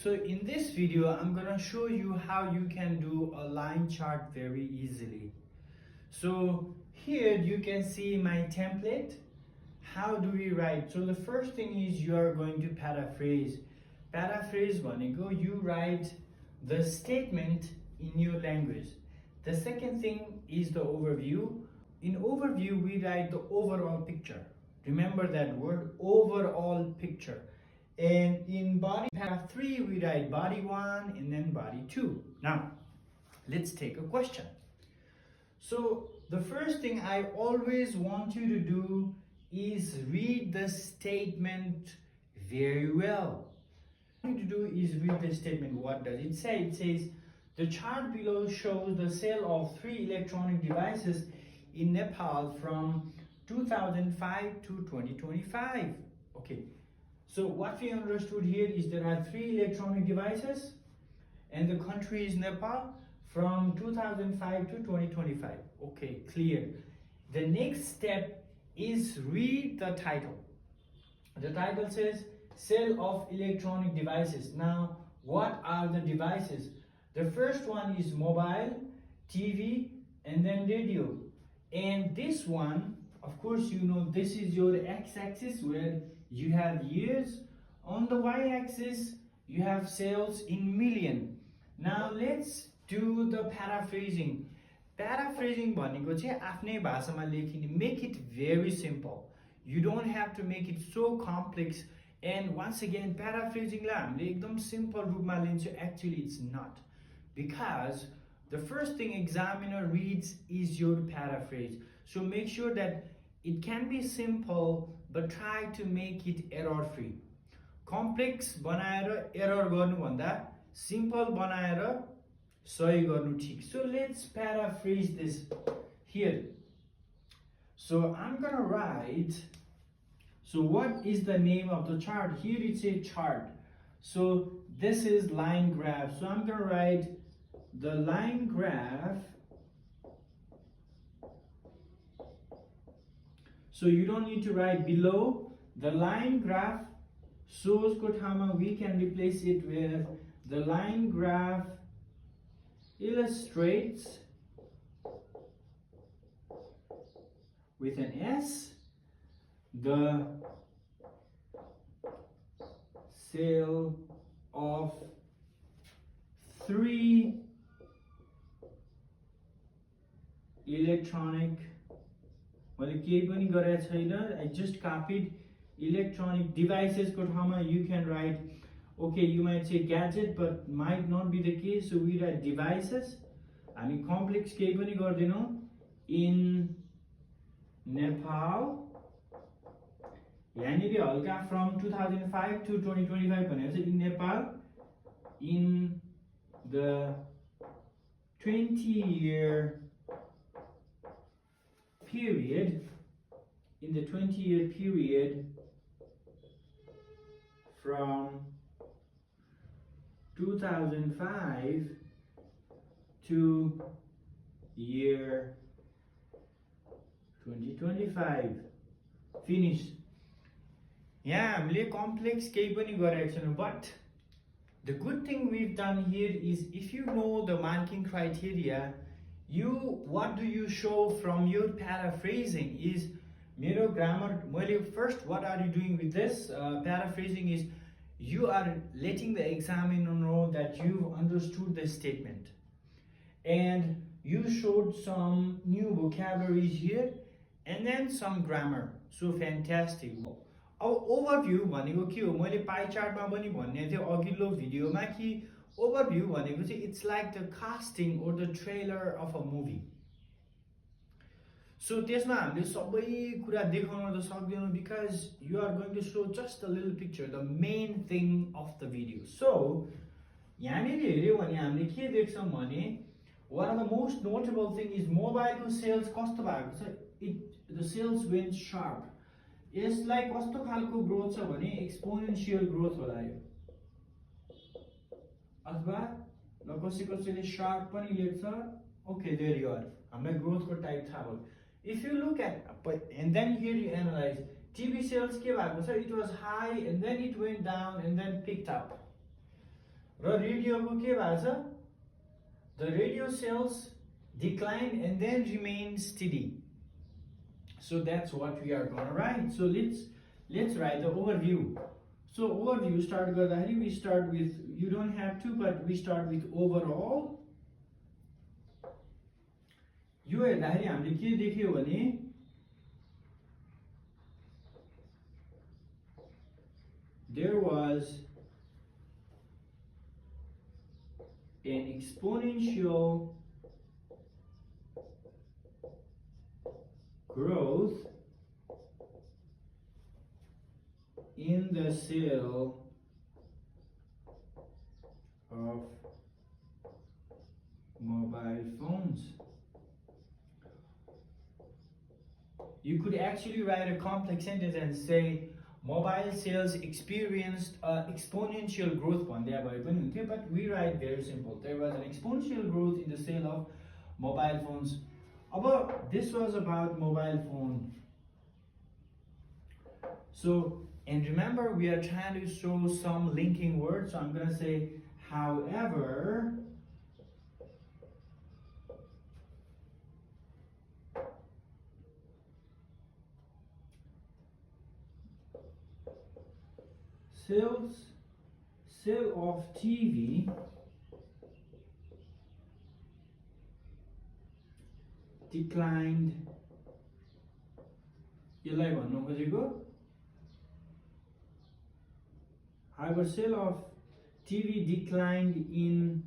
So in this video, I'm gonna show you how you can do a line chart very easily. So here you can see my template. How do we write? So the first thing is you are going to paraphrase. Paraphrase भनेको you write the statement in your language. The second thing is the overview. In overview, we write the overall picture. Remember that word, overall picture. And in body paragraph 3, we write body 1 and then body 2. Now, let's take a question. So the first thing I always want you to do is read the statement very well. What you need to do is read the statement. What does it say? It says, the chart below shows the sale of 3 electronic devices in Nepal from 2005 to 2025. Okay, so what we understood here is there are 3 electronic devices and the country is Nepal from 2005 to 2025. Okay, clear. The next step is read the title. The title says sale of electronic devices. Now, what are the devices? The first one is mobile, TV, and then radio. And this one, of course, you know this is your x-axis where you have years. On the y-axis, you have sales in million. Now, let's do the paraphrasing. Paraphrasing भनेको चाहिँ आफ्नै भाषामा लेखिने. Make it very simple. You don't have to make it so complex. And once again, paraphrasing लाई हामीले एकदम simple रूपमा लिन्छौँ. Actually, it's not. Because the first thing examiner reads is your paraphrase. So make sure that it can be simple, but try to make it error-free. Complex बनाएर error गर्नु भन्दा simple बनाएर सही गर्नु ठीक. So let's paraphrase this here. So I'm gonna write. So what is the name of the chart? Here it's a chart. So this is line graph. So I'm gonna write the line graph. So you don't need to write below. The line graph shows ko ठाउँमा we can replace it with the line graph illustrates with an S the sale of 3 electronic. I just copied electronic devices. You can write, okay, you might say gadget, but might not be the case. So we write devices. I mean complex in Nepal. From 2005 to 2025 in Nepal in the 20-year period, in the 20-year period from 2005 to year 2025. Finish. Yeah, हामीले complex केही पनि गरेको छैनौँ, but the good thing we've done here is if you know the marking criteria, what do you show from your paraphrasing is मेरो grammar. First, what are you doing with this paraphrasing is you are letting the examiner know that you've understood the statement and you showed some new vocabularies here and then some grammar. So fantastic. अब overview भनेको के हो? मैले pie chart मा पनि भन्ने थियो अघिल्लो भिडियोमा कि overview भनेको चाहिँ it's like the casting or the trailer of a movie. So त्यसमा हामीले सबै कुरा देखाउन त सक्दैनौँ because you are going to show just a little picture, the main thing of the video. So यहाँनिर हेर्यो भने हामीले के देख्छौँ भने one of the most notable thing is mobile को sales कस्तो भएको छ? The sales went sharp. यसलाई कस्तो खालको ग्रोथ छ भने एक्सपोनेन्शियल ग्रोथ होला यो, अथवा ल कसैले शार्प पनि लेख्छ. Okay, there you are. हामीलाई ग्रोथको टाइप थाहा भयो. If you look at and then here you analyze TV sales के भएको छ? It was high and then it went down and then picked up. र रेडियोको के भएको छ? The radio sales declined and then remained steady. So that's what we are going to write. So let's write the overview. So overview start गर्दाखेरि we start with, you don't have to, but we start with overall. यो हेर्दाखेरि हामीले के देख्यो भने there was an exponential growth in the sale of mobile phones. You could actually write a complex sentence and say mobile sales experienced exponential growth, but we write very simple. There was an exponential growth in the sale of mobile phones. This was about mobile phone. So, and remember, we are trying to show some linking words. So I'm going to say, however, sale of TV declined. However, sale of TV declined in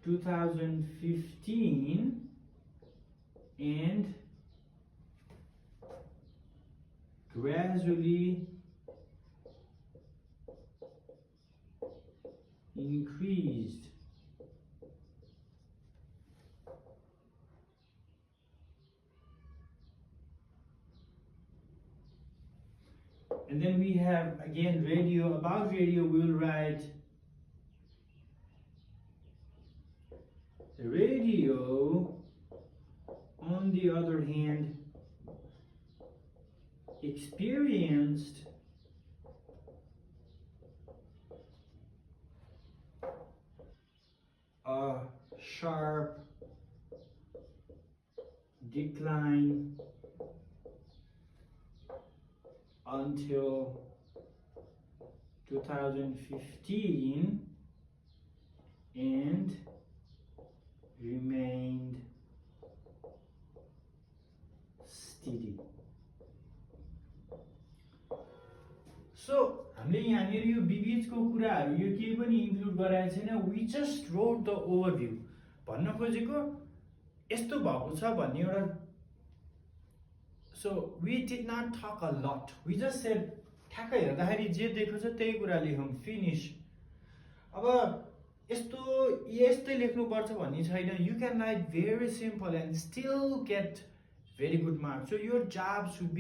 2015 and gradually increased. And then we have again radio. About radio, we'll write the radio, on the other hand, experienced a sharp decline until 2015 and remained steady. So, हामीले यहाँनिर यो विविधको कुराहरु यो केही पनि include गराएको छैन. We just wrote the overview. भन्न खोजेको यस्तो भएको छ भन्ने एउटा. So we did not talk a lot. We just said ठ्याक्कै हेर्दाखेरि जे देखेको छ त्यही कुरा लेखौं, finish. अब यस्तै लेख्नु पर्छ भन्ने छैन. You can write very simple and still get very good marks. So your job should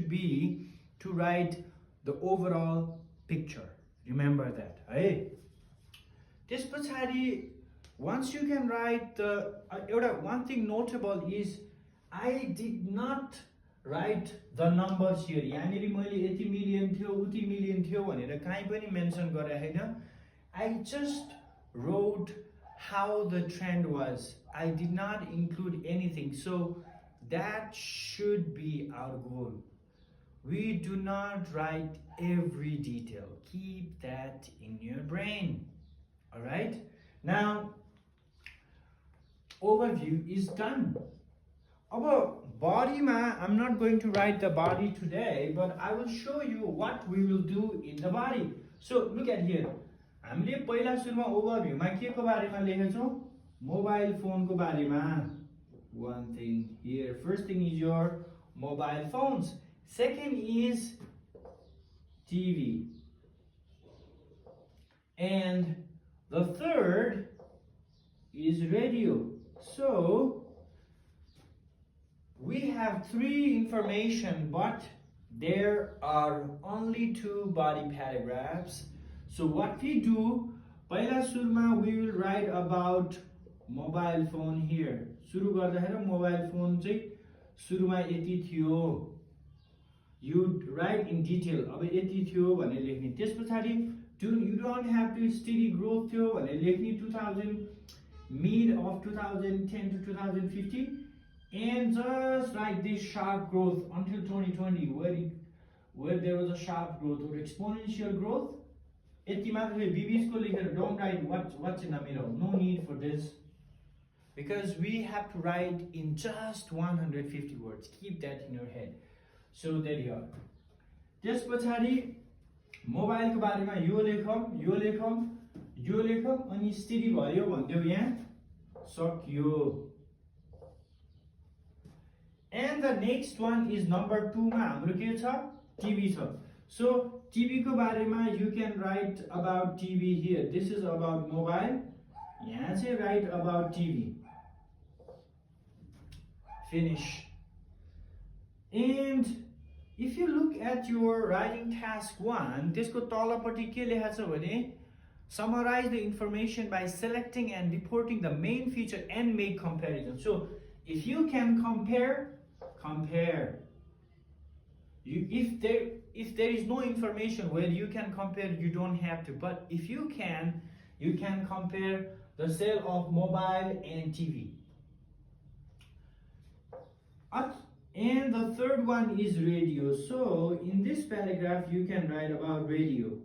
be to write the overall picture. Remember that, है? त्यसपछि once you can write the one thing notable is I did not write the numbers here. यहाँनिर मैले यति million थियो उति million थियो भनेर कहीँ पनि मेन्सन गरेको छैन. I just wrote how the trend was. I did not include anything. So that should be our goal. We do not write every detail. Keep that in your brain. All right? Now, overview is done. About body I'm not going to write the body today, but I will show you what we will do in the body. So look at here. हामीले पहिला सुरुमा overview मा के को बारेमा लेखेको छौं? Mobile phone को बारेमा. One thing here. First thing is your mobile phones. Second is TV. And the third is radio. So we have three information, but there are only two body paragraphs. So what we do, पहिला सुरुमा we will write about mobile phone here. सुरु गर्दाखेरि mobile phone चाहिँ सुरुमा यति थियो. You write in detail. अब यति थियो भनेर लेख्ने. त्यसपछि You don't have to steady growth थियो भने लेख्ने 2000 mid of 2010 to 2015 and just like this sharp growth until 2020 where there was a sharp growth or exponential growth. यति मात्र BBs को लेखेर don't write what's in the middle. No need for this because we have to write in just 150 words. Keep that in your head. So there you are. त्यस पछाडि मोबाइलको बारेमा यो लेखौं अनि study भयो भन्दियो यहाँ सक्यो. And the next one is number 2 मा हाम्रो के छ TV छ. So TV को बारेमा you can write about TV here. This is about mobile. यहाँ चाहिँ write about TV. Finish. And if you look at your writing task 1, त्यसको तलपट्टि के लेखेको छ भने summarize the information by selecting and reporting the main feature and make comparison. So if you can compare. If there is no information where you can compare, you don't have to. But if you can compare the sale of mobile and TV. And the third one is radio. So in this paragraph, you can write about radio.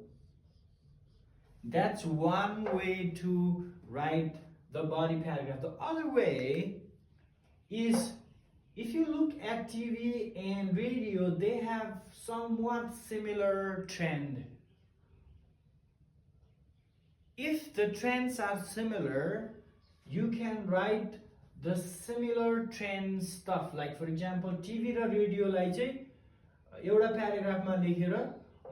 That's one way to write the body paragraph. The other way is if you look at TV and radio, they have somewhat similar trend. If the trends are similar, you can write the similar trend stuff. Like for example, TV raw radio लाई चाहिँ एउटा paragraph मा लेखेर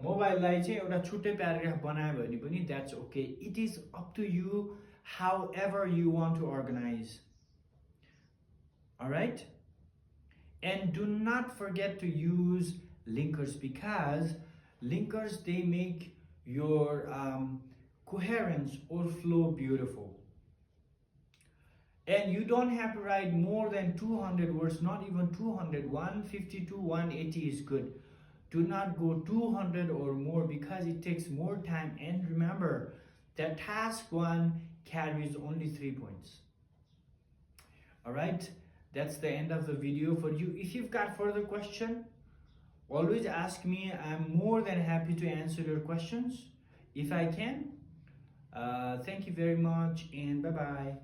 mobile लाई चाहिँ एउटा छुट्टै paragraph बनायो भने पनि that's okay. It is up to you however you want to organize. All right? And do not forget to use linkers because linkers, they make your coherence or flow beautiful. And you don't have to write more than 200 words, not even 200. 150 to 180 is good. Do not go 200 or more because it takes more time. And remember that task 1 carries only 3 points. All right, that's the end of the video for you. If you've got further question, always ask me. I'm more than happy to answer your questions if I can. Thank you very much and bye-bye.